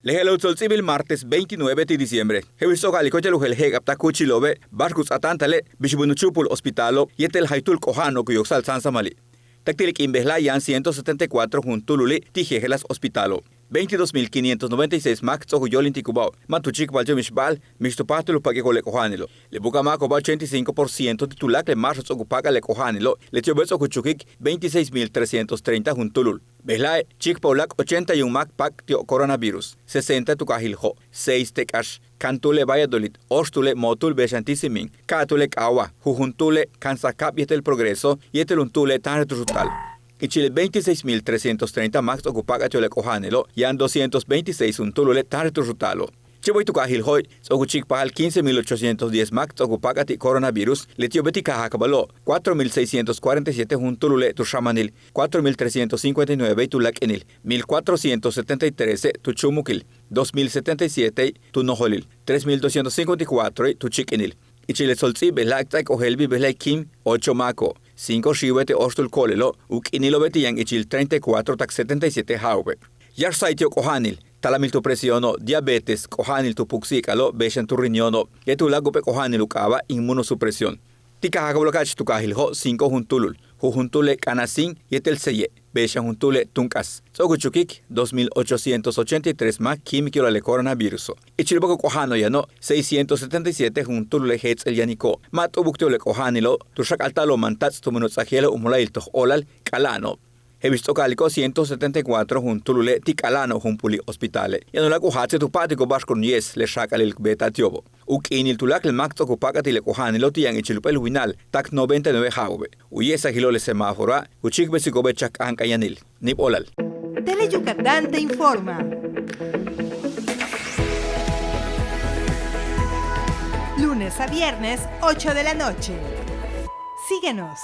Lehelo Tzoltzibil martes 29 de diciembre. Hewiso Galikocha Lugel Hegap Takuchilobe, Barkus Atantale, Bishibunuchupul Hospitalo, Yetel Haitul Kohano Kuyoksal Sansamali. Tactilik Imbehla 174 Juntululi, Tijegelas Hospitalo. 22.596 max o Yolinti Cubao, Matuchik Valjo Mishbal, Mistopatulu Pagole Cohanilo. Le Bucamaco 85% titulac le marchos ocupaga le Cohanilo, le Tiobes Okuchukik 26.330 Juntulul. Behlae, Chik Paulac 81 mac pac tio coronavirus, 60 Tucahiljo, 6 Tecash, Cantule Valladolid, Ostule Motul Besantisimin, Catule Kawa, Jujuntule, Kansacap Yetel Progreso, Yeteluntule Tan Rutal. En Chile 26.330 max ocupaga Chole Cohanelo, Yan 226 un tulule tarto rutalo. Chiboy Tucahil Hoy, Oguchik Pahal 15.810 max ocupaga ti coronavirus, Letio Betica Jacabalo, 4.647 un tulule tu Shamanil, 4.359 tu Lakenil, 1.473 tu Chumukil, 2.077 tu Noholil, 3.254 tu Chikenil. Y Chile Solzi, Belactac o Helvi Belaikim, 8 maco. 5 Shibete Ostul Kolelo, Ukinilo Betian Ichil 34 tak 77 Haube. Yar Saitio Kohanil, Talamil tu presiono, diabetes, Kohanil tu puxicalo, Beshan tu riñono, Yetu Lagope Kohanil Ukaba, inmunosupresión. Tika Hakablokach tu Kahilho, 5 Juntulul, Jujuntule Kanasin, Yetel Seye, Beshan Juntule Tunkas. Soguchukik, 2.883 más químico le coronavirus. Ichilboko Kohano Yano, 677 Juntule Hetz el Yaniko, Mato Buctole Kohanilo, Tushak Altalo Mantats Tumunozagelo Umulail Toch Olal, Calano. He visto calico 174 Juntulule Ticalano Jumpuli Hospitale. Yano la Kuhatse tu patico Bashkon Yes, le Shakalil Beta Tiobo. Ukinil Tulak el Max Okupakati le Kohanilo Tian Ichilupel Winal, Tak 99 Haube. Uyesa Gilole Semáfora, Uchik Besikobechak Ankayanil. Nip Olal. Tele Yucatán te informa. Lunes a viernes, 8 de la noche. Síguenos.